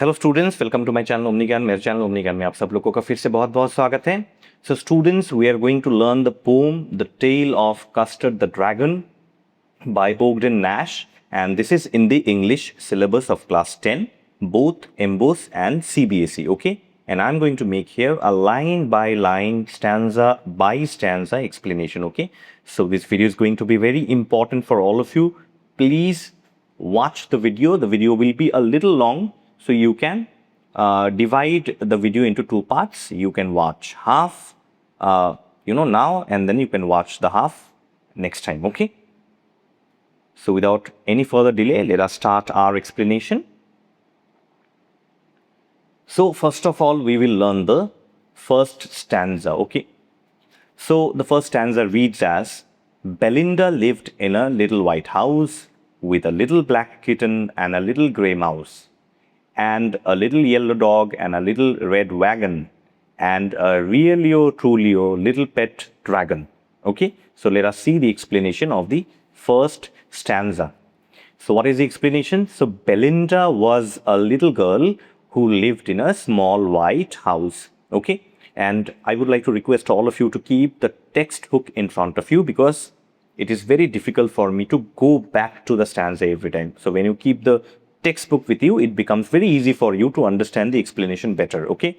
Hello students, welcome to my channel Omni Gyan. मेरे channel Omni ज्ञान में आप सब लोगों का फिर से बहुत बहुत स्वागत है। So students, we are going to learn the poem the tale of Custard the dragon by Ogden Nash, and this is in the English syllabus of class 10, both MBOSE and CBSE, okay? And I'm going to make here a line by line, stanza by stanza explanation, okay? So this video is going to be very important for all of you. Please watch the video. The video will be a little long, so you can divide the video into two parts. You can watch half, now, and then you can watch the half next time, okay? So without any further delay, let us start our explanation. So first of all, we will learn the first stanza, okay? So the first stanza reads as, Belinda lived in a little white house with a little black kitten and a little grey mouse, and a little yellow dog and a little red wagon, and a realio trulio little pet dragon. Okay, so let us see the explanation of the first stanza. So what is the explanation? So Belinda was a little girl who lived in a small white house. Okay, and I would like to request all of you to keep the textbook in front of you, because it is very difficult for me to go back to the stanza every time. So when you keep the textbook with you, it becomes very easy for you to understand the explanation better. Okay,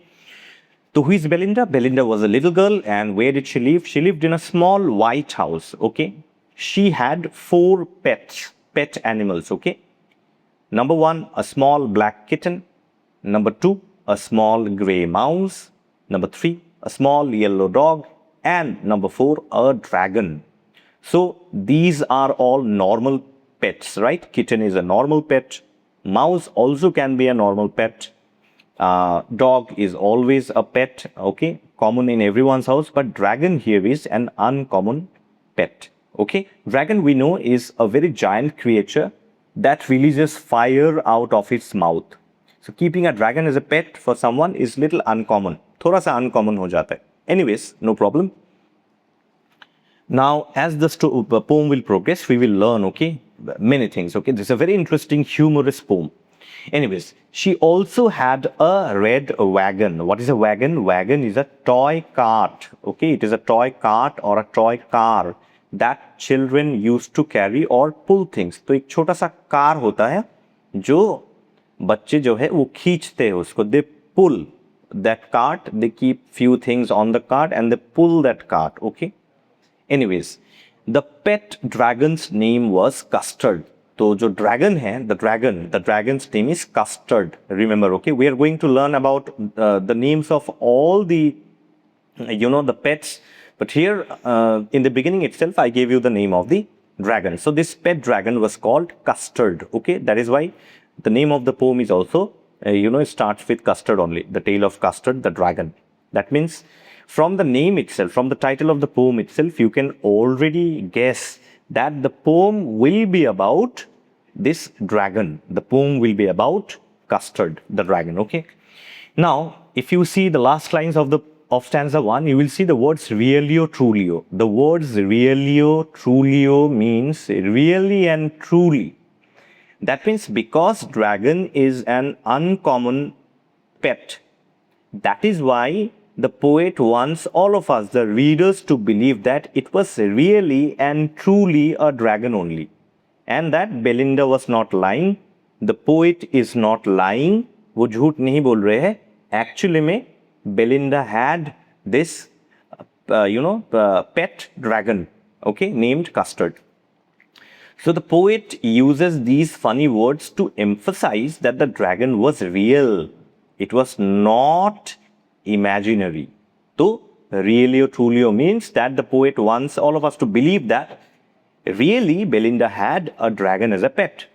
so who is Belinda? Belinda was a little girl, and where did she live? She lived in a small white house. Okay, she had 4 pet animals. Okay, number 1, a small black kitten. Number 2, a small grey mouse. Number 3, a small yellow dog. And number 4, a dragon. So these are all normal pets, right? Kitten is a normal pet. Mouse also can be a normal pet. Dog is always a pet, okay, common in everyone's house. But dragon here is an uncommon pet. Okay, dragon we know is a very giant creature that releases fire out of its mouth. So keeping a dragon as a pet for someone is little uncommon. थोड़ा सा uncommon हो जाता है. Anyways, no problem. Now, as the poem will progress, we will learn, okay, many things. Okay, this is a very interesting, humorous poem. Anyways, she also had a red wagon. What is a wagon? Wagon is a toy cart. Okay, it is a toy cart or a toy car that children used to carry or pull things. तो एक छोटा सा car होता है जो बच्चे जो है वो खींचते हैं उसको. They pull that cart. They keep few things on the cart and they pull that cart. Okay. Anyways, the pet dragon's name was Custard. तो जो dragon है, the dragon's name is Custard. Remember, okay? We are going to learn about the names of all the, the pets. But here, in the beginning itself, I gave you the name of the dragon. So this pet dragon was called Custard. Okay, that is why the name of the poem is also, it starts with Custard only. The tale of Custard, the dragon. That means, from the name itself, from the title of the poem itself, you can already guess that the poem will be about this dragon. The poem will be about Custard, the dragon. Okay. Now, if you see the last lines of stanza 1, you will see the words realio trulio. The words realio trulio means really and truly. That means because dragon is an uncommon pet, that is why the poet wants all of us, the readers, to believe that it was really and truly a dragon only. And that Belinda was not lying. The poet is not lying. वो झूठ नहीं बोल रहे हैं. Actually में Belinda had this, pet dragon, okay, named Custard. So the poet uses these funny words to emphasize that the dragon was real. It was not imaginary. So, realio trulio means that the poet wants all of us to believe that really Belinda had a dragon as a pet.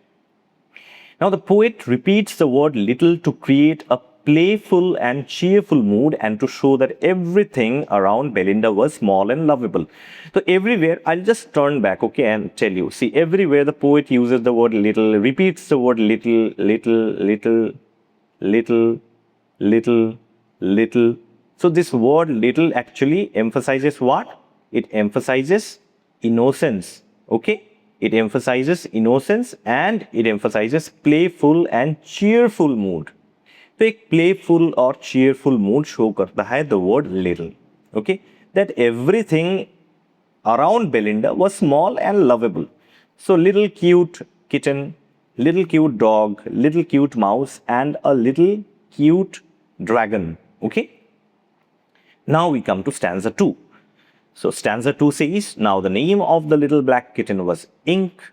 Now the poet repeats the word little to create a playful and cheerful mood and to show that everything around Belinda was small and lovable. So everywhere, I'll just turn back, okay, and tell you. See, everywhere the poet uses the word little, repeats the word little, little, little, little, little, little. So this word little actually emphasizes what? It emphasizes innocence. Okay, it emphasizes innocence and it emphasizes playful and cheerful mood. तो एक playful और cheerful mood show करता है the word little. Okay, that everything around Belinda was small and lovable. So, little cute kitten, little cute dog, little cute mouse, and a little cute dragon. Okay. Now we come to stanza 2. So, stanza 2 says, now the name of the little black kitten was Ink,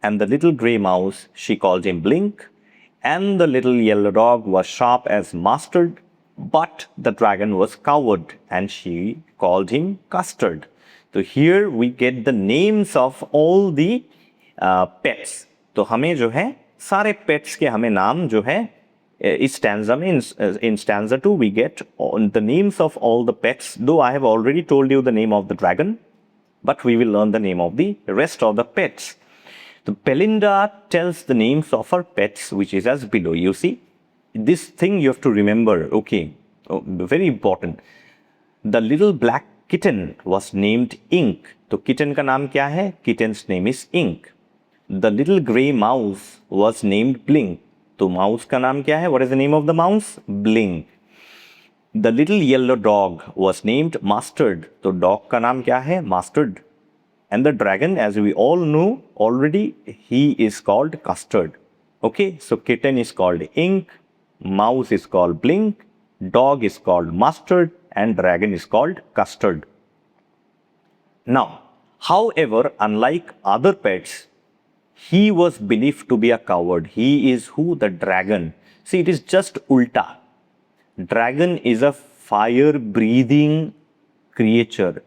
and the little grey mouse, she called him Blink, and the little yellow dog was sharp as mustard, but the dragon was coward, and she called him Custard. So here we get the names of all the pets. तो हमें जो है सारे pets के हमें नाम जो है इस stanza में in stanza 2 we get the names of all the pets. Though I have already told you the name of the dragon, but we will learn the name of the rest of the pets. So Belinda tells the names of her pets, which is as below. You see, this thing you have to remember. Okay, very important. The little black kitten was named Ink. तो kitten का नाम क्या है? Kitten's name is Ink. The little grey mouse was named Blink. तो mouse का नाम क्या है? What is the name of the mouse? Blink. The little yellow dog was named Mustard. तो dog का नाम क्या है? Mustard. And the dragon, as we all know already, he is called Custard. Okay, so kitten is called Ink, mouse is called Blink, dog is called Mustard, and dragon is called Custard. Now, however, unlike other pets, he was believed to be a coward. He is who? The dragon. See, it is just ulta. Dragon is a fire-breathing creature.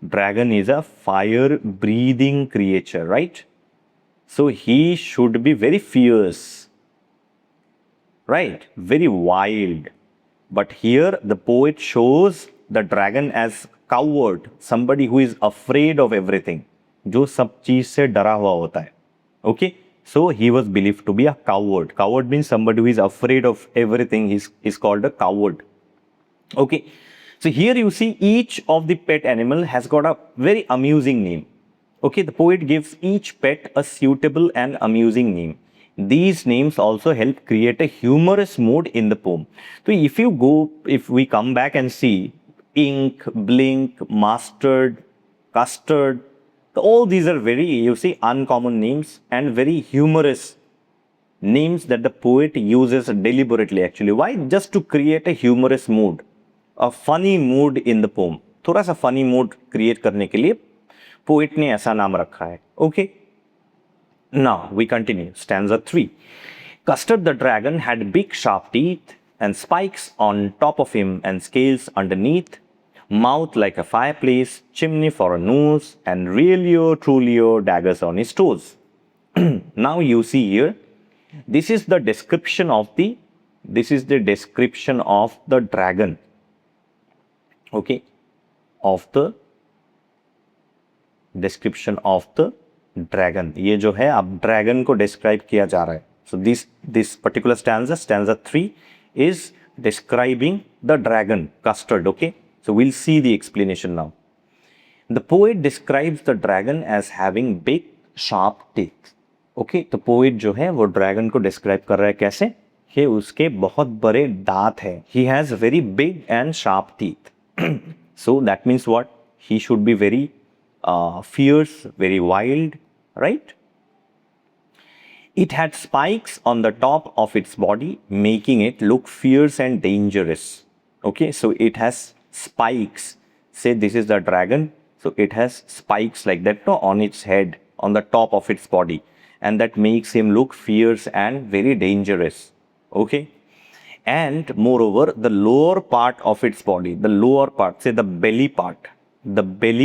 Dragon is a fire-breathing creature, right? So he should be very fierce, right? Very wild. But here the poet shows the dragon as coward, somebody who is afraid of everything, जो सब चीज से डरा हुआ होता है. Okay, so he was believed to be a coward. Coward means somebody who is afraid of everything. He's called a coward. Okay, so here you see each of the pet animal has got a very amusing name. Okay, the poet gives each pet a suitable and amusing name. These names also help create a humorous mood in the poem. So if we come back and see Ink, Blink, Mustard, Custard, all these are very, you see, uncommon names and very humorous names that the poet uses deliberately actually. Why? Just to create a humorous mood, a funny mood in the poem. थोड़ा सा funny mood create करने के लिए poet ने ऐसा नाम रखा है. Okay. Now we continue. Stanza 3. Custard the dragon had big sharp teeth and spikes on top of him and scales underneath, mouth like a fireplace, chimney for a nose, and realio trulio daggers on his toes. Now you see here, this is the description of the dragon. Okay, of the description of the dragon. ये जो है अब dragon को describe किया जा रहा है. So this particular stanza 3 is describing the dragon, Custard. Okay, so we'll see the explanation now. The poet describes the dragon as having big sharp teeth. Okay, तो poet जो है वो dragon को describe कर रहा है कैसे कि उसके बहुत बड़े दांत है. He has very big and sharp teeth. So that means what? He should be very fierce, very wild, right? It had spikes on the top of its body, making it look fierce and dangerous. Okay, so it has spikes. Say this is the dragon, so it has spikes like that on its head, on the top of its body, and that makes him look fierce and very dangerous. Okay, and moreover, the lower part of its body, the lower part, say the belly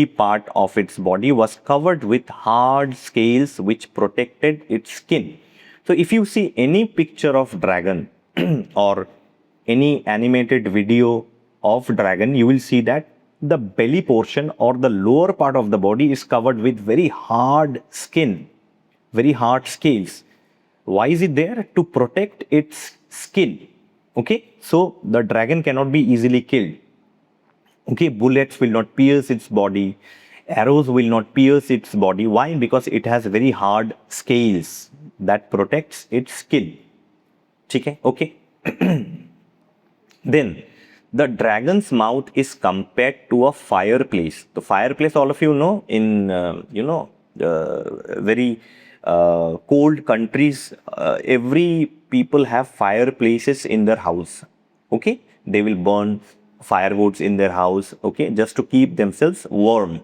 part of its body was covered with hard scales which protected its skin. So if you see any picture of dragon or any animated video of dragon, you will see that the belly portion or the lower part of the body is covered with very hard skin, very hard scales. Why is it there? To protect its skin. Okay, so the dragon cannot be easily killed. Okay, bullets will not pierce its body, arrows will not pierce its body. Why? Because it has very hard scales that protects its skin. Okay. Then the dragon's mouth is compared to a fireplace. The fireplace, all of you know, in very cold countries, every people have fireplaces in their house. Okay, they will burn firewoods in their house. Okay, just to keep themselves warm.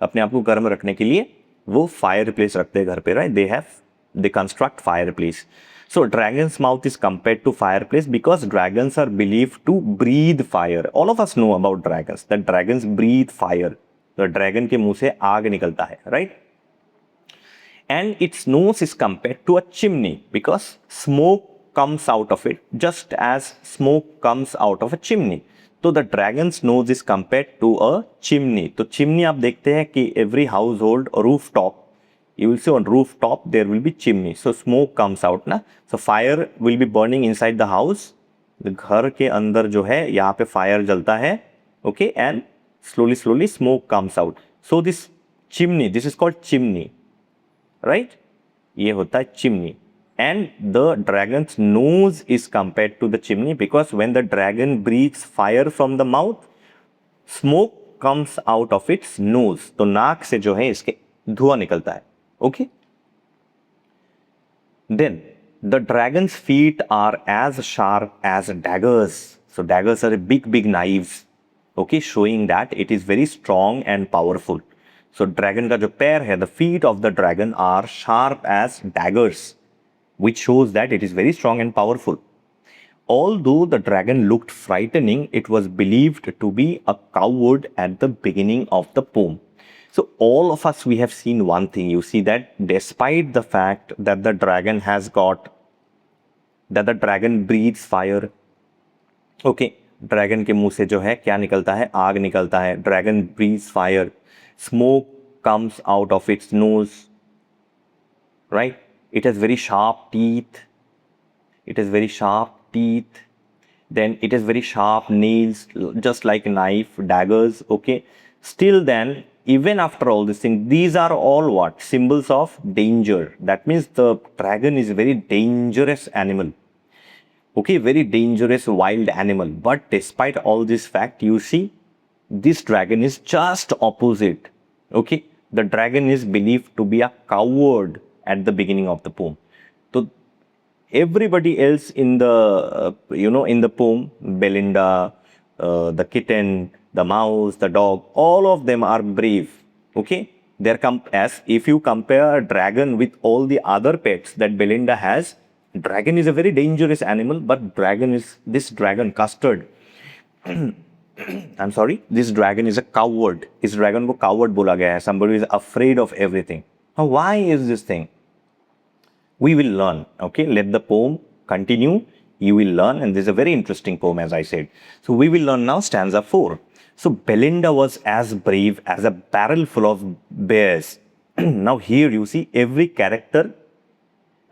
अपने आप को गर्म रखने के लिए वो fire place रखते हैं घर पे, right? They construct fireplace. So dragon's mouth is compared to fireplace because dragons are believed to breathe fire. All of us know about dragons, that dragons breathe fire. तो dragon के मुंह से आग निकलता है, right? And its nose is compared to a chimney because smoke comes out of it, just as smoke comes out of a chimney. तो the dragon's nose is compared to a chimney. तो chimney आप देखते हैं कि every household rooftop, you will see on rooftop there will be chimney, so smoke comes out ना. So fire will be burning inside the house. घर के अंदर जो है यहाँ पे फायर जलता है, okay, and slowly smoke comes out. So this chimney, this is called chimney, right? ये होता है chimney. And the dragon's nose is compared to the chimney because when the dragon breathes fire from the mouth, smoke comes out of its nose. तो नाक से जो है इसके धुआं निकलता है. Okay. Then the dragon's feet are as sharp as daggers. So daggers are big knives. Okay, showing that it is very strong and powerful. So dragon का जो पैर है, the feet of the dragon are sharp as daggers, which shows that it is very strong and powerful. Although the dragon looked frightening, it was believed to be a coward at the beginning of the poem. So all of us, we have seen one thing. You see that despite the fact that the dragon that the dragon breathes fire. Okay, dragon के मुंह से जो है क्या निकलता है? आग निकलता है. Dragon breathes fire. Smoke comes out of its nose. Right? It has very sharp teeth. Then it has very sharp nails, just like a knife, daggers. Okay. Still then, even after all these things, these are all what? Symbols of danger. That means the dragon is a very dangerous animal. Okay, very dangerous wild animal. But despite all this fact, you see, this dragon is just opposite. Okay, the dragon is believed to be a coward at the beginning of the poem. So everybody else in the in the poem, Belinda, the kitten, the mouse, the dog, all of them are brave. Okay, they're as if you compare a dragon with all the other pets that Belinda has, dragon is a very dangerous animal, but this dragon Custard, I'm sorry, this dragon is a coward. इस dragon को coward बोला गया है. Somebody is afraid of everything. Now why is this thing? We will learn. Okay, let the poem continue. You will learn, and this is a very interesting poem, as I said. So we will learn now stanza 4. So Belinda was as brave as a barrel full of bears. Now here you see every character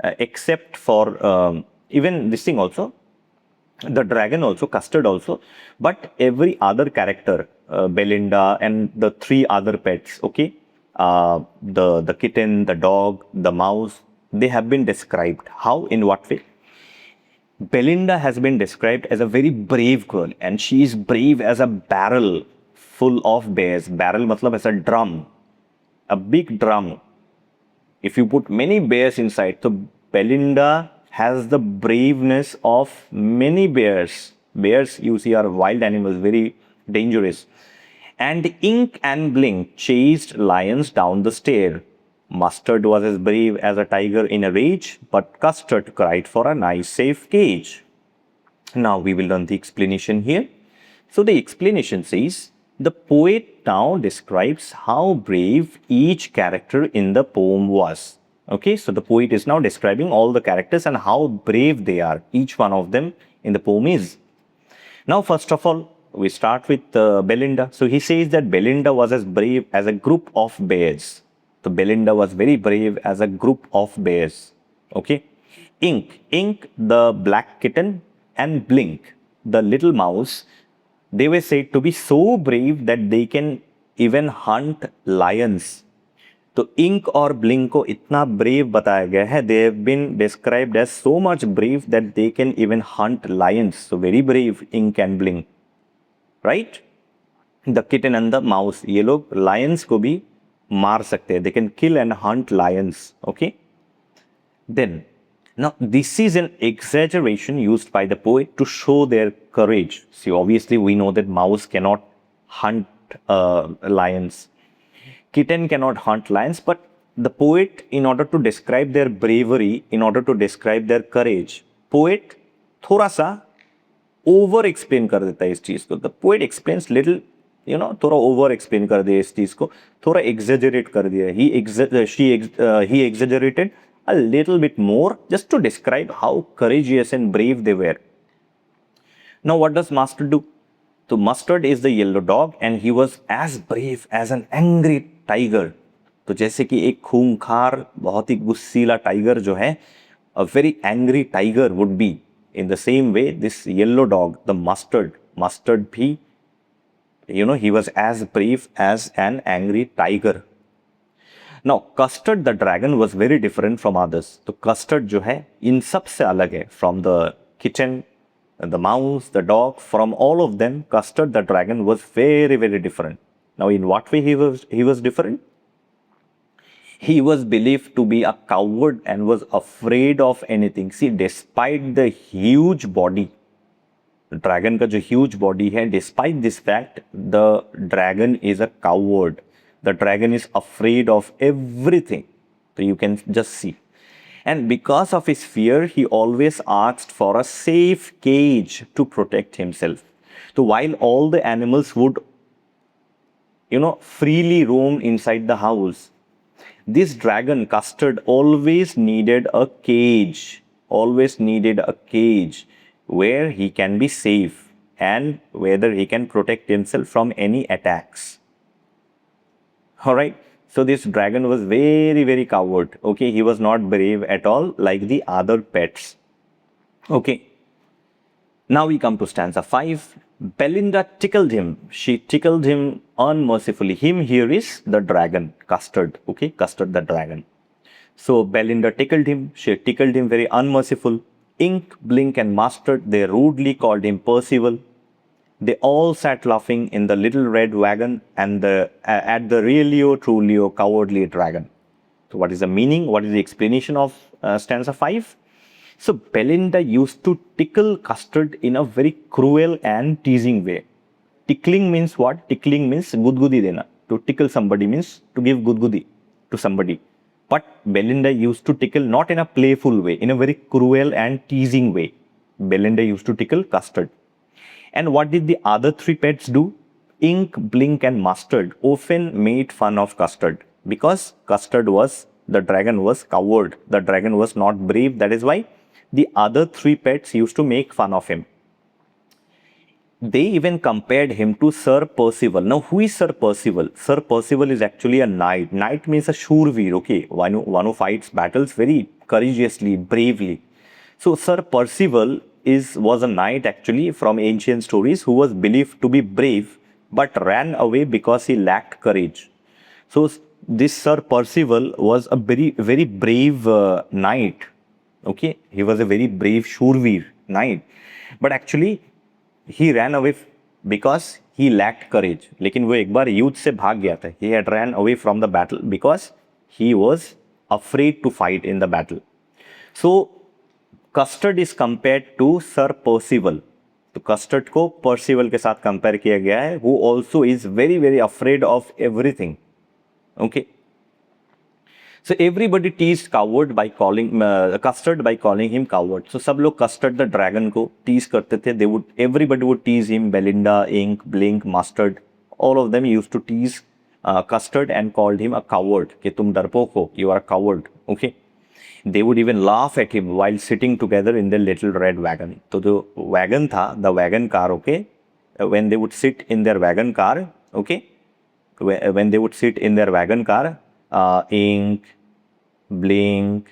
except for even this thing also, the dragon also, Custard also, but every other character, Belinda and the 3 other pets, okay, the kitten, the dog, the mouse, they have been described. How? In what way? Belinda has been described as a very brave girl, and she is brave as a barrel full of bears. Barrel matlab as a drum, a big drum. If you put many bears inside, so Belinda has the braveness of many bears. Bears, you see, are wild animals, very dangerous. And Ink and Blink chased lions down the stair. Mustard was as brave as a tiger in a rage, but Custard cried for a nice safe cage. Now we will learn the explanation here. So the explanation says, the poet now describes how brave each character in the poem was. Okay, so the poet is now describing all the characters and how brave they are. Each one of them in the poem is. Now first of all, we start with Belinda. So he says that Belinda was as brave as a group of bears. So Belinda was very brave as a group of bears. Okay. Ink, the black kitten, and Blink, the little mouse, they were said to be so brave that they can even hunt lions. तो Ink और Blink को इतना brave बताया गया है, they have been described as so much brave that they can even hunt lions. So very brave Ink and Blink, right. The kitten and the mouse, ये लोग lions को भी मार सकते हैं. They can kill and hunt lions. Okay. Then, now this is an exaggeration used by the poet to show their courage. See, obviously we know that mouse cannot hunt lions, kitten cannot hunt lions, but the poet, in order to describe their bravery, in order to describe their courage, poet थोड़ा सा over explain कर देता है इस चीज को. The poet explains little, थोड़ा over explain कर दिया इस चीज को, थोड़ा एग्जेजरेट कर दिया. ही exaggerated a little bit more just to describe how courageous and brave they were. Now, what does Mustard do? So, Mustard is the yellow dog and he was as brave as an angry tiger. तो जैसे कि एक खूंखार बहुत ही गुस्सीला tiger जो है, a very angry tiger would be. In the same way, this yellow dog, the Mustard भी, he was as brave as an angry tiger. Now, Custard the dragon was very different from others. तो Custard जो है इन सब से अलग है. From the kitten, the mouse, the dog, from all of them, Custard the dragon was very, very different. Now, in what way he was different? He was believed to be a coward and was afraid of anything. See, despite the huge body, dragon का जो huge body है, despite this fact the dragon is a coward. The dragon is afraid of everything. तो you can just see. And because of his fear, he always asked for a safe cage to protect himself. So while all the animals would, freely roam inside the house, this dragon, Custard, always needed a cage. Always needed a cage where he can be safe and whether he can protect himself from any attacks. Alright, so this dragon was very, very coward. Okay, he was not brave at all like the other pets. Okay, now we come to stanza 5. Belinda tickled him. She tickled him unmercifully. Him here is the dragon, Custard. Okay, Custard the dragon. So Belinda tickled him. She tickled him very unmerciful. Ink, Blink and Mustard, they rudely called him Percival. They all sat laughing in the little red wagon and at the realio trulio cowardly dragon. So what is the meaning? What is the explanation of stanza 5? So Belinda used to tickle Custard in a very cruel and teasing way. Tickling means what? Tickling means gudgudi dena. To tickle somebody means to give gudgudi to somebody. But Belinda used to tickle not in a playful way, in a very cruel and teasing way. Belinda used to tickle Custard. And what did the other three pets do? Ink, Blink and Mustard often made fun of Custard because the dragon was coward. The dragon was not brave. That is why the other three pets used to make fun of him. They even compared him to Sir Percival. Now, who is Sir Percival? Sir Percival is actually a knight. Knight means a shurveer, okay? One who fights battles very courageously, bravely. So, Sir Percival was a knight actually from ancient stories who was believed to be brave but ran away because he lacked courage. So, this Sir Percival was a very, very brave knight. Okay? He was a very brave shurveer knight. But actually, he ran away because he lacked courage. लेकिन वो एक बार युद्ध से भाग गया था. He had ran away from the battle because he was afraid to fight in the battle. So, Custard is compared to Sir Percival. तो Custard को Percival के साथ कंपेयर किया गया है, who also is very, very afraid of everything. Okay. So everybody teased Custard by calling him coward. So सब लोग Custard the dragon को tease करते थे. Everybody would tease him. Belinda, Ink, Blink, Mustard, all of them used to tease Custard and called him a coward. कि तुम डरपोक हो, you are a coward. Okay. They would even laugh at him while sitting together in the little red wagon. तो जो wagon था, the wagon car, okay, when they would sit in their wagon car, okay, when they would sit in their wagon car, Ink, Blink,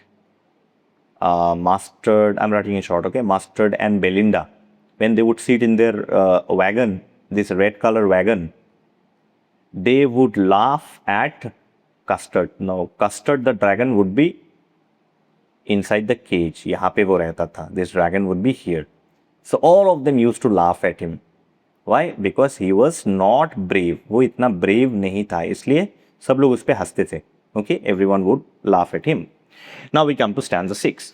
Mustard, I'm writing in short, okay, Mustard and Belinda, when they would sit in their wagon, this red color wagon, they would laugh at Custard. Now, Custard the dragon would be inside the cage. यहाँ पे वो रहता था. This dragon would be here. So all of them used to laugh at him. Why? Because he was not brave. वो इतना brave नहीं था, इसलिए सब लोग उस पे हंसते थे. Okay, everyone would laugh at him. Now we come to stanza 6.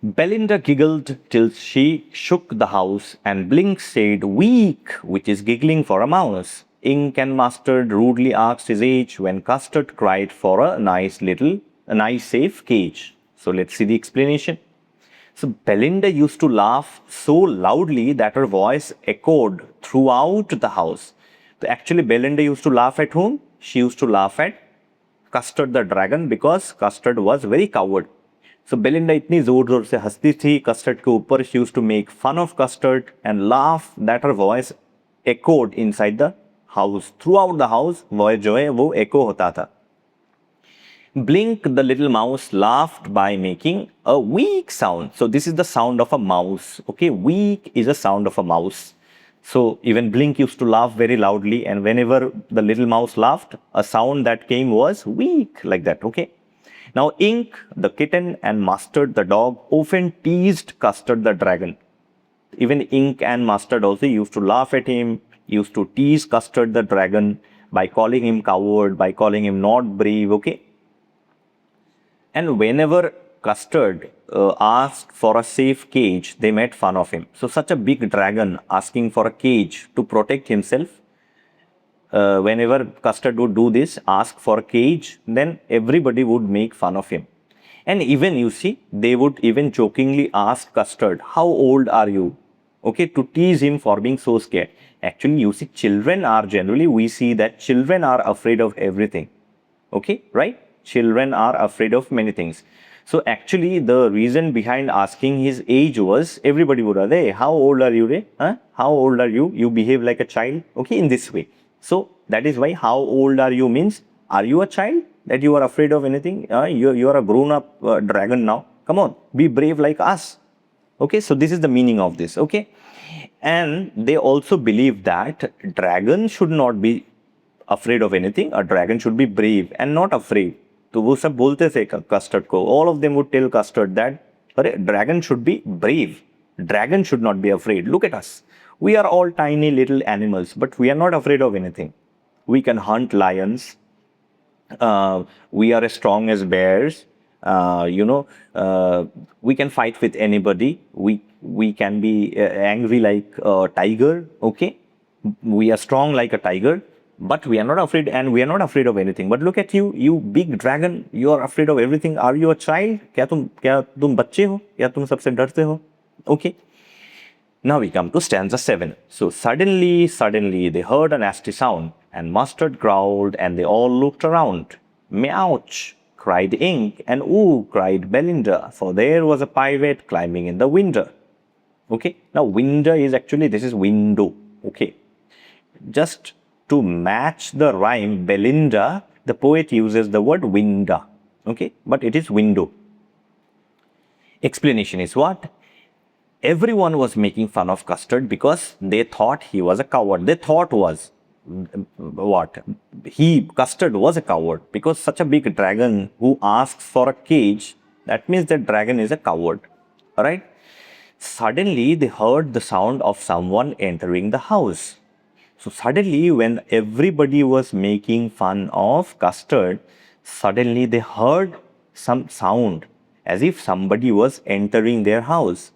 Belinda giggled till she shook the house, and Blink said, "Weak," which is giggling for a mouse. Ink and Mustard rudely asked his age, when Custard cried for a nice safe cage. So let's see the explanation. So Belinda used to laugh so loudly that her voice echoed throughout the house. So actually Belinda used to laugh at whom? She used to laugh at Custard the dragon, because Custard was very coward. So Belinda इतनी जोर जोर से हंसती थी Custard के ऊपर. She used to make fun of Custard and laugh that her voice echoed inside the house. Throughout the house voice जो है वो echo होता था. Blink the little mouse laughed by making a weak sound. So this is the sound of a mouse. Okay, weak is a sound of a mouse. So even Blink used to laugh very loudly, and whenever the little mouse laughed, a sound that came was weak, like that. Okay. Now Ink, the kitten, and Mustard, the dog, often teased Custard the dragon. Even Ink and Mustard also used to laugh at him, used to tease Custard the dragon by calling him coward, by calling him not brave. Okay. And whenever Custard asked for a safe cage, they made fun of him. So such a big dragon asking for a cage to protect himself. Whenever Custard would do this, ask for a cage, then everybody would make fun of him. And even, you see, they would even jokingly ask Custard, "How old are you?" Okay, to tease him for being so scared. Actually, you see, children are generally, we see that children are afraid of everything. Okay, right? Children are afraid of many things. So actually, the reason behind asking his age was, everybody would say, "Hey, how old are you? Huh? How old are you? You behave like a child." Okay, in this way. So that is why how old are you means, are you a child that you are afraid of anything? You are a grown-up dragon now. Come on, be brave like us. Okay, so this is the meaning of this. Okay, and they also believe that dragon should not be afraid of anything. A dragon should be brave and not afraid. तो वो सब बोलते थे Custard को. All of them would tell Custard that, अरे dragon should be brave. Dragon should not be afraid. Look at us. We are all tiny little animals, but we are not afraid of anything. We can hunt lions. We are as strong as bears. We can fight with anybody. We can be angry like a tiger. Okay, we are strong like a tiger, but we are not afraid, and we are not afraid of anything. But look at you, you big dragon. You are afraid of everything. Are you a child? क्या तुम बच्चे हो? या तुम सबसे डरते हो? Okay. Now we come to stanza 7. So suddenly they heard a nasty sound, and Mustard growled, and they all looked around. "Meouch!" cried Ink, and "Ooh!" cried Belinda, for there was a pirate climbing in the window. Okay, now window is actually, this is window. Okay, just to match the rhyme, Belinda, the poet uses the word window. Okay, but it is window. Explanation is what? Everyone was making fun of Custard because they thought he was a coward. They thought was what? Custard was a coward, because such a big dragon who asks for a cage, that means that dragon is a coward. Alright? Suddenly they heard the sound of someone entering the house. So suddenly, when everybody was making fun of Custard, suddenly they heard some sound as if somebody was entering their house.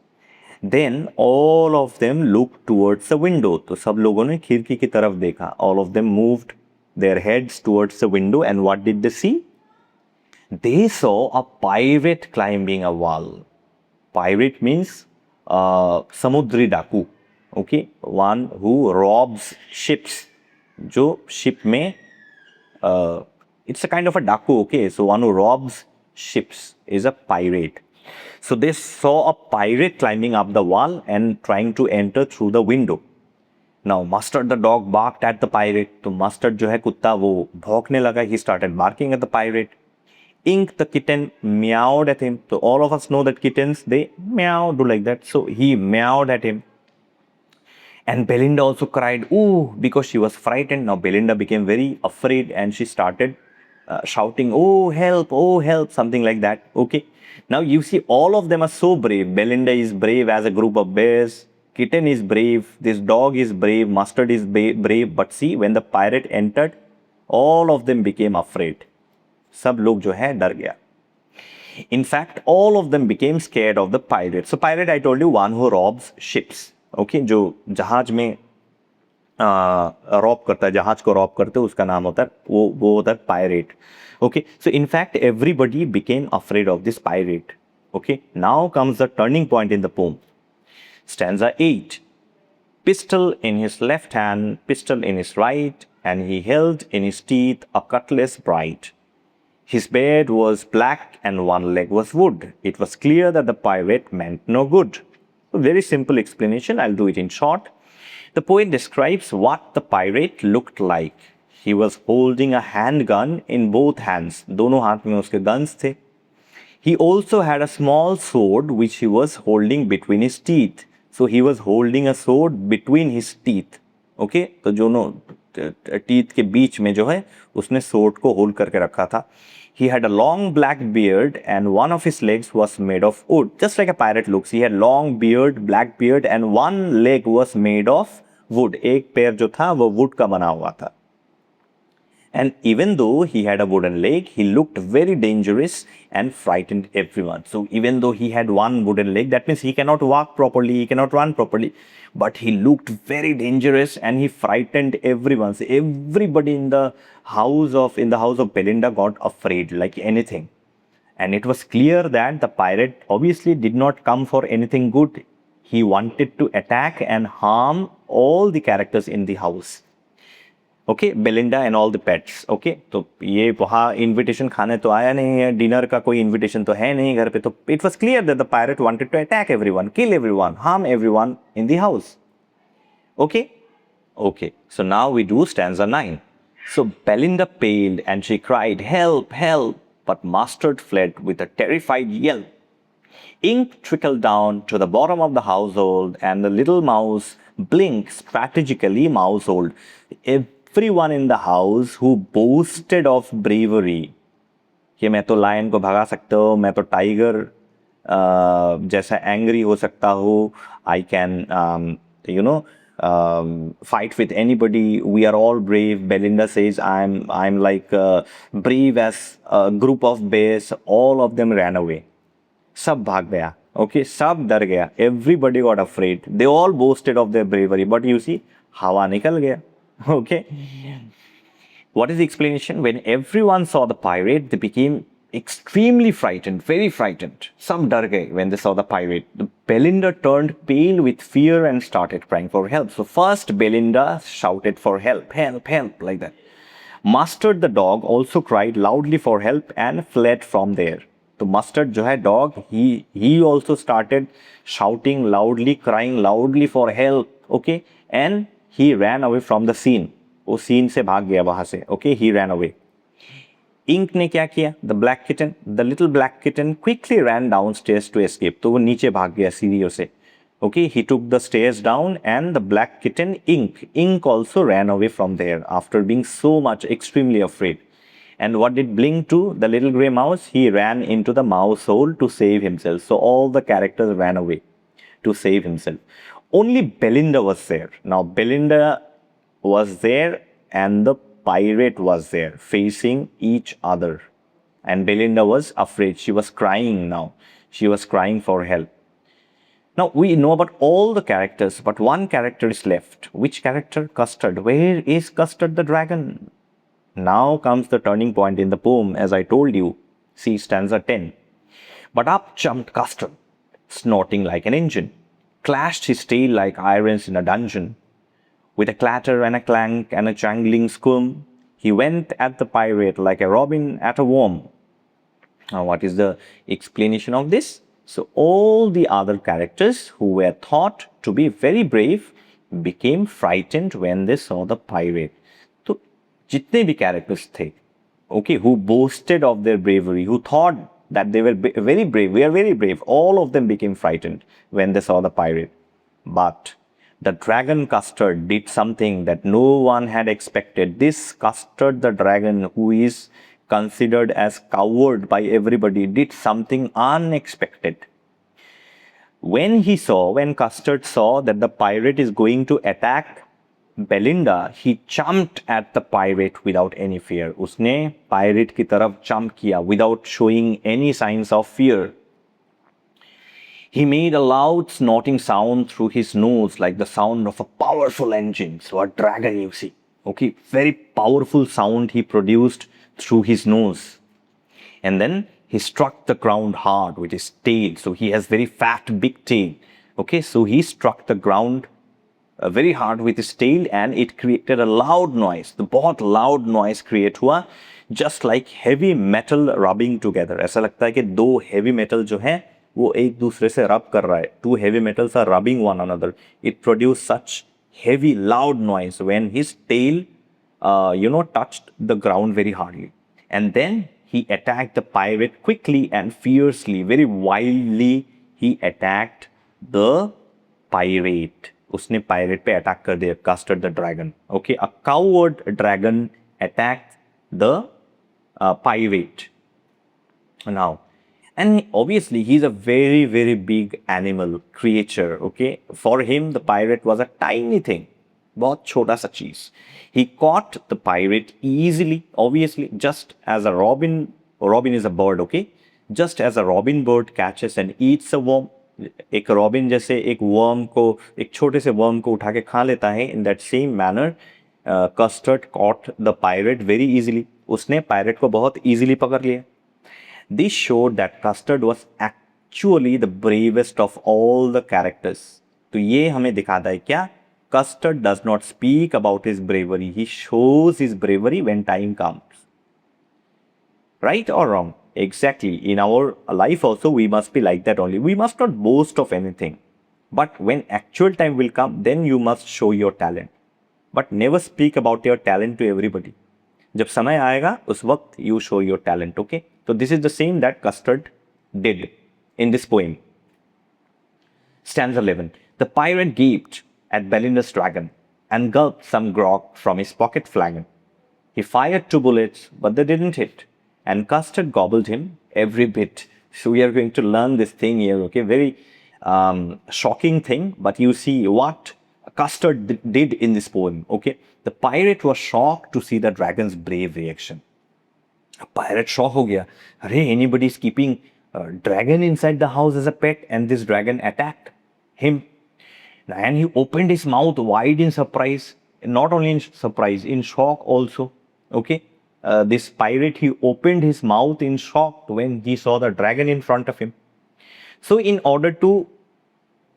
Then all of them looked towards the window. तो सब लोगों ने खिड़की की तरफ देखा. All of them moved their heads towards the window, and what did they see? They saw a pirate climbing a wall. Pirate means samudri डाकू. Okay, one who robs ships. जो ship में it's a kind of a डाकू. Okay, so one who robs ships is a pirate. So they saw a pirate climbing up the wall and trying to enter through the window. Now Mustard the dog barked at the pirate. तो Mustard जो है कुत्ता वो भौंकने लगा. He started barking at the pirate. Ink the kitten meowed at him. So all of us know that kittens, they meow, do like that. So he meowed at him. And Belinda also cried, "Ooh," because she was frightened. Now Belinda became very afraid, and she started shouting, oh help, something like that. Okay. Now you see, all of them are so brave. Belinda is brave as a group of bears. Kitten is brave. This dog is brave. Mustard is brave. But see, when the pirate entered, all of them became afraid. सब लोग जो है डर गया. In fact, all of them became scared of the pirate. So pirate, I told you, one who robs ships. Okay, जो जहाज में Rob करता है, जहाज को रॉब करते हैं, उसका नाम होता है वो होता है pirate. Okay, so in fact everybody became afraid of this pirate. Okay, now comes the turning point in the poem. Stanza 8. Pistol in his left hand, pistol in his right, and he held in his teeth a cutlass bright. His beard was black and one leg was wood. It was clear that the pirate meant no good. A very simple explanation, I'll do it in short. The poet describes what the pirate looked like. He was holding a handgun in both hands. दोनों हाथ में उसके guns थे. He also had a small sword which he was holding between his teeth. So he was holding a sword between his teeth. Okay? तो दोनों teeth के बीच में जो है उसने sword को hold करके रखा था. He had a long black beard and one of his legs was made of wood. Just like a pirate looks. He had long beard, black beard, and one leg was made of wood. एक पैर जो था वो wood का बना हुआ था. And even though he had a wooden leg, he looked very dangerous and frightened everyone. So even though he had one wooden leg, that means he cannot walk properly, he cannot run properly. But he looked very dangerous and he frightened everyone. So everybody in the house of Belinda got afraid like anything. And it was clear that the pirate obviously did not come for anything good. He wanted to attack and harm all the characters in the house. Okay, Belinda and all the pets. Okay, तो ये वहाँ invitation खाने तो आया नहीं है, dinner का कोई invitation तो है नहीं घर पे, तो it was clear that the pirate wanted to attack everyone, kill everyone, harm everyone in the house. Okay, okay. So now we do stanza 9. So Belinda paled and she cried, "Help, help!" But Mustard fled with a terrified yelp. Ink trickled down to the bottom of the household, and the little mouse blinked strategically mousehold. Everyone in the house who boasted of bravery. कि मैं तो lion को भगा सकता हूँ, मैं तो tiger जैसा एंग्री हो सकता हूँ. I can fight with anybody. We are all brave. Belinda says, I'm like brave as a group of bears. All of them ran away. सब भाग गया. Okay, सब डर गया. Everybody got afraid. They all boasted of their bravery. But you see, हवा निकल गया. Okay. What is the explanation? When everyone saw the pirate, they became extremely frightened, very frightened. Some डर गए when they saw the pirate. Belinda turned pale with fear and started crying for help. So first Belinda shouted for help, help, help, like that. Mustard the dog also cried loudly for help and fled from there. So Mustard जो है dog, he also started shouting loudly, crying loudly for help. Okay, and he ran away from the scene. वो scene से भाग गया वहाँ से. Okay, he ran away. Ink ने क्या किया? The black kitten, the little black kitten quickly ran downstairs to escape. तो वो नीचे भाग गया सीढ़ियों से. Okay, he took the stairs down, and the black kitten Ink also ran away from there after being so much extremely afraid. And what did Blink do? The little grey mouse, he ran into the mouse hole to save himself. So all the characters ran away to save himself. Only Belinda was there. Now Belinda was there and the pirate was there facing each other. And Belinda was afraid. She was crying now. She was crying for help. Now we know about all the characters, but one character is left. Which character? Custard. Where is Custard the dragon? Now comes the turning point in the poem, as I told you. See stanza 10. But up jumped Custard, snorting like an engine, clashed his tail like irons in a dungeon. With a clatter and a clank and a jangling squirm, he went at the pirate like a robin at a worm. Now what is the explanation of this? So all the other characters who were thought to be very brave became frightened when they saw the pirate. So जितने भी characters थे, okay, who boasted of their bravery, who thought that they were very brave, we are very brave, all of them became frightened when they saw the pirate. But the dragon Custard did something that no one had expected. This Custard the dragon, who is considered as coward by everybody, did something unexpected. When Custard saw that the pirate is going to attack Belinda, he jumped at the pirate without any fear. उसने pirate की तरफ jump किया without showing any signs of fear. He made a loud snorting sound through his nose like the sound of a powerful engine. So a dragon, you see. Okay, very powerful sound he produced through his nose. And then he struck the ground hard with his tail. So he has very fat, big tail. Okay, so he struck the ground very hard with his tail and it created a loud noise. The बहुत loud noise create हुआ, just like heavy metal rubbing together. ऐसा लगता है कि दो heavy metal जो हैं वो एक दूसरे से rub कर रहा है. Two heavy metals are rubbing one another. It produced such heavy loud noise when his tail touched the ground very hardly. And then he attacked the pirate quickly and fiercely, very wildly. He attacked the pirate. उसने pirate पे attack कर दिया, Custard the dragon. Okay, a coward dragon attacked the pirate. Now, and obviously he's a very, very big animal creature. Okay, for him the pirate was a tiny thing, बहुत छोटा सा चीज. He caught the pirate easily, obviously, just as a robin. Robin is a bird, okay? Just as a robin bird catches and eats a worm. एक robin जैसे एक worm को, एक छोटे से वर्म को उठा के खा लेता है, in that same manner custard caught the pirate very easily. उसने पायरेट को बहुत इजीली पकड़ लिया. This showed that custard was actually the bravest of all the characters. तो ये हमें दिखाता है क्या? Custard does not speak about his bravery. He shows his bravery when time comes. Right or wrong? Exactly. In our life also, we must be like that only. We must not boast of anything. But when actual time will come, then you must show your talent. But never speak about your talent to everybody. जब समय आएगा, उस वक्त you show your talent, okay? So this is the same that Custard did in this poem. Stanza 11. The pirate gaped at Belinda's dragon and gulped some grog from his pocket flagon. He fired 2 bullets, but they didn't hit, and Custard gobbled him every bit. So we are going to learn this thing here, okay? Very shocking thing, but you see what Custard did in this poem, okay? The pirate was shocked to see the dragon's brave reaction. A pirate shock ho gaya. Arey, anybody is keeping a dragon inside the house as a pet, and this dragon attacked him. And he opened his mouth wide in surprise. Not only in surprise, in shock also. Okay. This pirate, he opened his mouth in shock when he saw the dragon in front of him. So in order to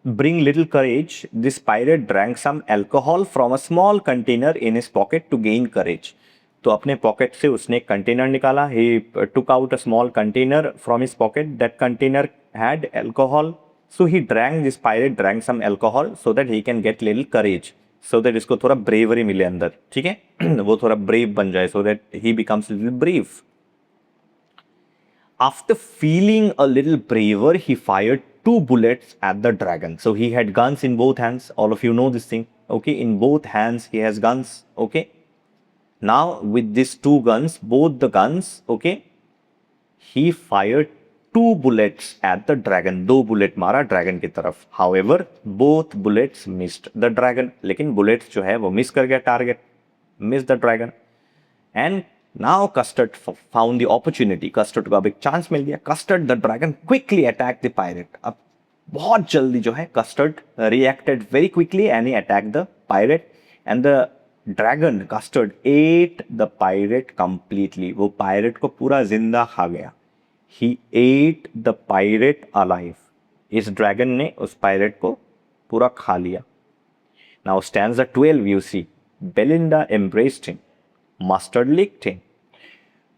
bring little courage, this pirate drank some alcohol from a small container in his pocket to gain courage. तो अपने pocket से उसने एक container निकाला. He took out a small container from his pocket. That container had alcohol. So he drank, this pirate drank some alcohol so that he can get little courage. So that इसको थोड़ा bravery मिले अंदर. ठीक है? वो थोड़ा brave बन जाए, so that he becomes a little brave. After feeling a little braver, he fired 2 bullets at the dragon. So he had guns in both hands. All of you know this thing. Okay, in both hands he has guns. Okay. Now with these 2 guns, both the guns, okay, he fired 2 bullets at the dragon. 2 bullet मारा dragon की तरफ. However, both bullets missed the dragon. लेकिन bullets जो है वो miss कर गया target. Missed the dragon. And now Custard found the opportunity. Custard को अब एक chance मिल गया. Custard the dragon quickly attacked the pirate. अब बहुत जल्दी जो है Custard reacted very quickly and he attacked the pirate. And the dragon Custard ate the pirate completely. वो pirate को पूरा जिंदा खा गया. He ate the pirate alive. इस dragon ने उस pirate को पूरा खा लिया. Now stanza 12 you see. Belinda embraced him. Mustard licked him.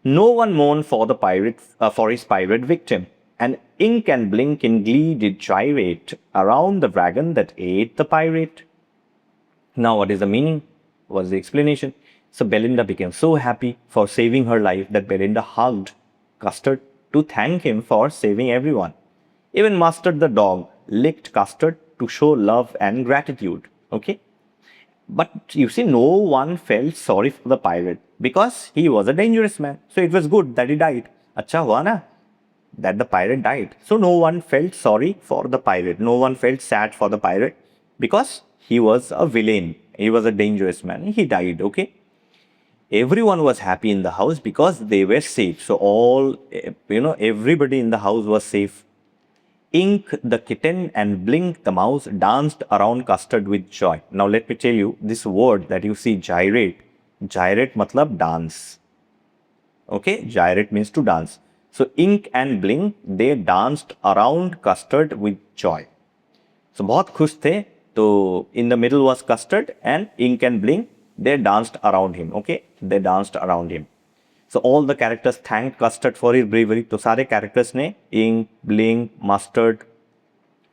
No one mourned for the pirate, for his pirate victim. And ink and blink in glee did gyrate around the dragon that ate the pirate. Now what is the meaning? What's the explanation? So Belinda became so happy for saving her life that Belinda hugged Custard to thank him for saving everyone. Even Mustard the dog licked Custard to show love and gratitude. Okay? But you see, no one felt sorry for the pirate. because he was a dangerous man. So it was good that he died. अच्छा हुआ ना that the pirate died. So no one felt sorry for the pirate. No one felt sad for the pirate because he was a villain. He was a dangerous man. He died. Okay. Everyone was happy in the house because they were safe. So all, everybody in the house was safe. Ink the kitten and Blink the mouse danced around Custard with joy. Now let me tell you this word that you see, gyrate. Gyrate matlab dance. Okay, gyrate means to dance. So Ink and Blink, they danced around Custard with joy. So बहुत खुश थे. So in the middle was Custard and Ink and Blink. They danced around him. Okay, they danced around him. So all the characters thanked Custard for his bravery. तो सारे characters ने Ink, Blink, Mustard,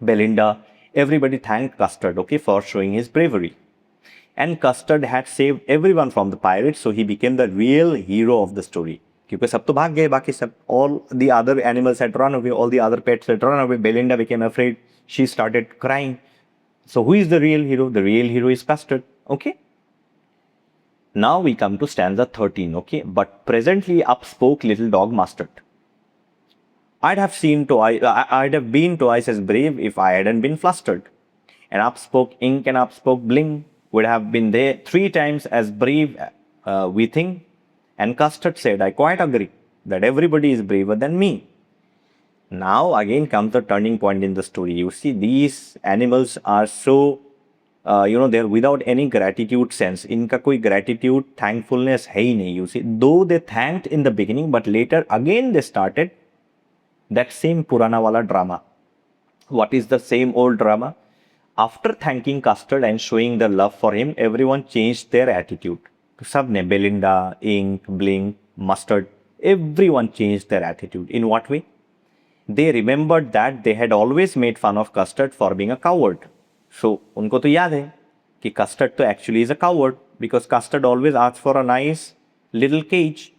Belinda, everybody thanked Custard, okay, for showing his bravery. And Custard had saved everyone from the pirates, so he became the real hero of the story. क्योंकि सब तो भाग गए, बाकी सब, all the other animals had run away, all the other pets had run away. Belinda became afraid. She started crying. So who is the real hero? The real hero is Custard. Okay. Now we come to stanza 13. Okay. But presently up spoke little dog Mustard. I'd have been twice as brave if I hadn't been flustered. And up spoke Ink and up spoke Blink would have been there 3 times as brave, we think. And Custard said, I quite agree that everybody is braver than me. Now again comes the turning point in the story. You see, these animals are so, they're without any gratitude sense. Inka koi gratitude, thankfulness hai hi nahi. You see, though they thanked in the beginning, but later again they started that same Purana wala drama. What is the same old drama? After thanking Custard and showing the love for him, everyone changed their attitude. Sabne, Belinda, Ink, Blink, Mustard, everyone changed their attitude. In what way? They remembered that they had always made fun of Custard for being a coward. So, unko to yaad hai कि Custard to actually is a coward because Custard always asks for a nice little cage.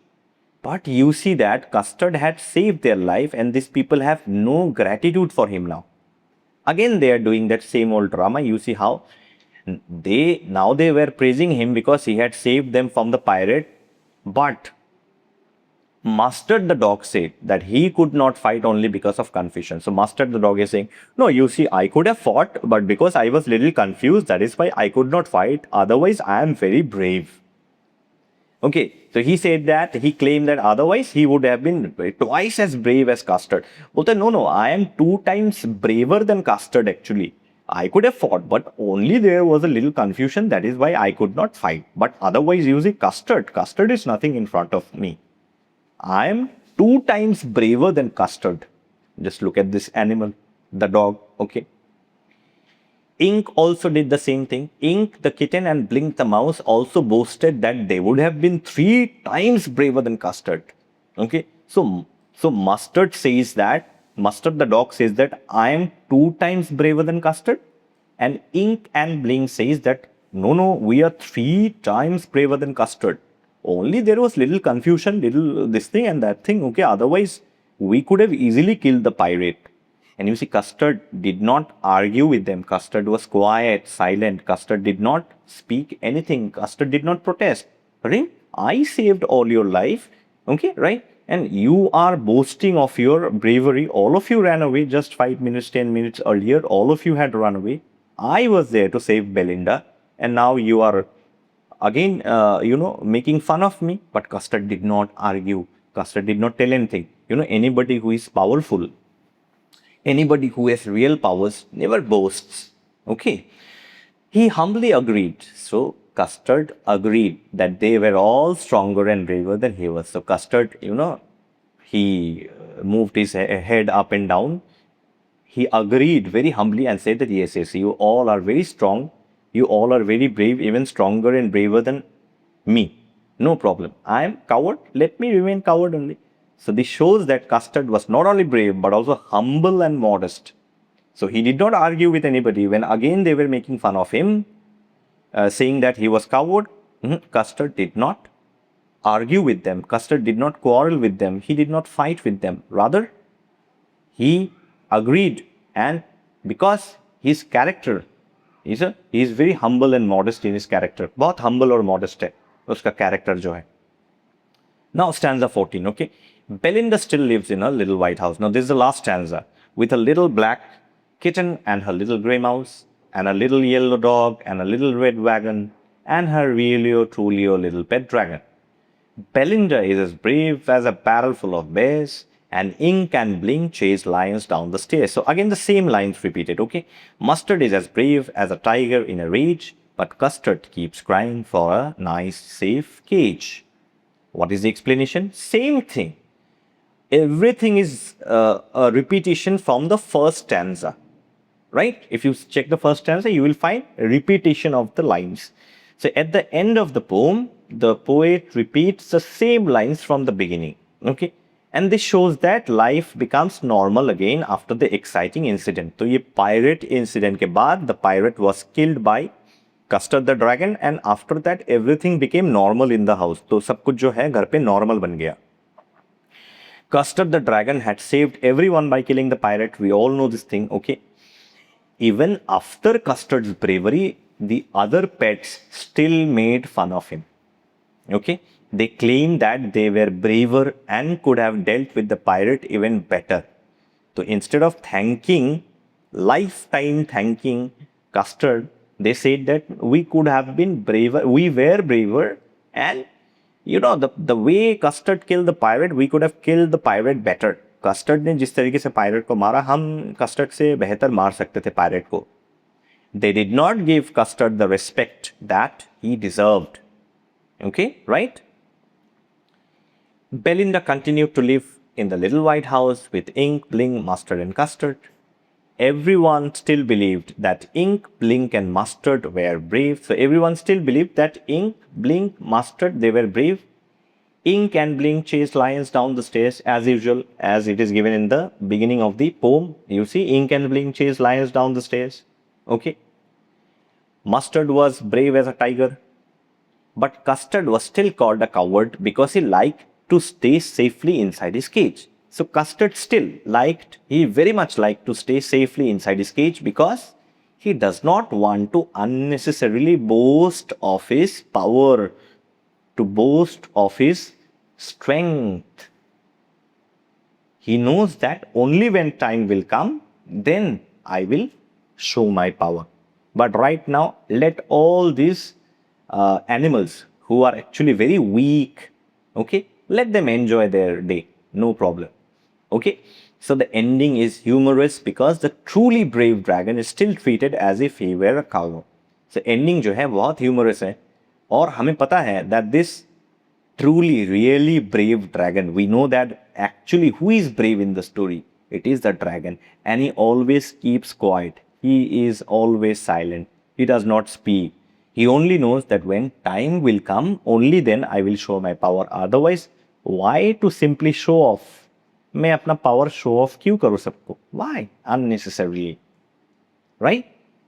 But you see that Custard had saved their life and these people have no gratitude for him now. Again, they are doing that same old drama. You see how they were praising him because he had saved them from the pirate. But Mustard the dog said that he could not fight only because of confusion. So Mustard the dog is saying, no, you see, I could have fought, but because I was little confused, that is why I could not fight. Otherwise, I am very brave. Okay, so he said that, he claimed that otherwise he would have been twice as brave as Custard. Bolte, no, I am 2 times braver than Custard actually. I could have fought, but only there was a little confusion. That is why I could not fight. But otherwise, you see, Custard is nothing in front of me. I am 2 times braver than Custard. Just look at this animal, the dog, okay. Ink also did the same thing. Ink, the kitten, and Blink, the mouse, also boasted that they would have been 3 times braver than Custard. Okay, so Mustard the dog says that I am 2 times braver than Custard, and Ink and Blink says that no, we are 3 times braver than Custard. Only there was little confusion, little this thing and that thing. Okay, otherwise we could have easily killed the pirate. And you see, Custard did not argue with them. Custard was quiet, silent. Custard did not speak anything. Custard did not protest. Right? I saved all your life. Okay, right? And you are boasting of your bravery. All of you ran away just 5 minutes, 10 minutes earlier. All of you had run away. I was there to save Belinda. And now you are again, making fun of me. But Custard did not argue. Custard did not tell anything. Anybody who is powerful, anybody who has real powers never boasts. Okay. He humbly agreed. So Custard agreed that they were all stronger and braver than he was. So Custard, he moved his head up and down. He agreed very humbly and said that yes, you all are very strong. You all are very brave, even stronger and braver than me. No problem. I am coward. Let me remain coward only. So this shows that Custard was not only brave, but also humble and modest. So he did not argue with anybody. When again they were making fun of him, saying that he was coward, Custard did not argue with them. Custard did not quarrel with them. He did not fight with them. Rather, he agreed. And because his character, he is very humble and modest in his character. बहुत humble और modest है उसका character जो है. Now, stanza 14, okay? Belinda still lives in a little white house. Now, this is the last stanza. With a little black kitten and her little grey mouse, and a little yellow dog, and a little red wagon, and her really truly little pet dragon. Belinda is as brave as a barrel full of bears, and Ink and Blink chase lions down the stairs. So again, the same lines repeated, okay? Mustard is as brave as a tiger in a rage, but Custard keeps crying for a nice, safe cage. What is the explanation? Same thing. Everything is a repetition from the first stanza, right? If you check the first stanza, you will find a repetition of the lines. So at the end of the poem, the poet repeats the same lines from the beginning, okay? And this shows that life becomes normal again after the exciting incident. So, ये pirate incident के बाद, the pirate was killed by Custard the dragon, and after that everything became normal in the house. तो सब कुछ जो है घर पे normal बन गया. Custard the dragon had saved everyone by killing the pirate. We all know this thing, okay? Even after Custard's bravery, the other pets still made fun of him. Okay? They claimed that they were braver and could have dealt with the pirate even better. So instead of lifetime thanking Custard, they said that we could have been braver, we were braver, and you know, the way Custard killed the pirate, we could have killed the pirate better. Custard ने जिस तरीके से pirate को मारा, हम Custard से बेहतर मार सकते थे pirate को. They did not give Custard the respect that he deserved. Okay, right? Belinda continued to live in the little white house with Ink, Blink, Mustard and Custard. Everyone still believed that Ink, Blink and Mustard were brave. So everyone still believed that Ink, Blink, Mustard, they were brave. Ink and Blink chased lions down the stairs as usual, as it is given in the beginning of the poem. You see, Ink and Blink chased lions down the stairs. Okay. Mustard was brave as a tiger. But Custard was still called a coward because he liked to stay safely inside his cage. So Custard still he very much liked to stay safely inside his cage because he does not want to unnecessarily boast of his power, to boast of his strength. He knows that only when time will come, then I will show my power. But right now, let all these animals who are actually very weak, okay, let them enjoy their day, no problem. Okay, so the ending is humorous because the truly brave dragon is still treated as if he were a cow. So ending जो है बहुत humorous है, और हमें पता है that this truly really brave dragon, we know that actually who is brave in the story, it is the dragon, and he always keeps quiet, he is always silent, he does not speak. He only knows that when time will come, only then I will show my power. Otherwise, why to simply show off? मैं अपना power show off क्यों करूँ सबको? Why? Unnecessarily. Right?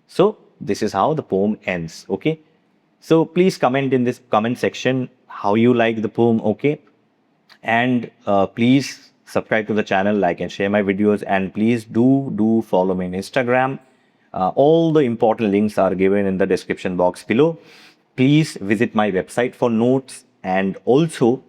So, this is how the poem ends. Okay? So, please comment in this comment section how you like the poem. Okay? And please subscribe to the channel, like and share my videos. And please do follow me on Instagram. All the important links are given in the description box below. Please visit my website for notes, and also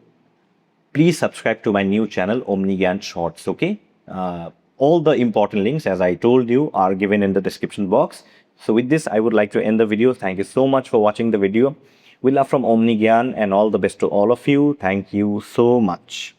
please subscribe to my new channel Omni Gyan Shorts. Okay, all the important links, as I told you, are given in the description box. So with this, I would like to end the video. Thank you so much for watching the video. We love from Omni Gyan, and all the best to all of you. Thank you so much.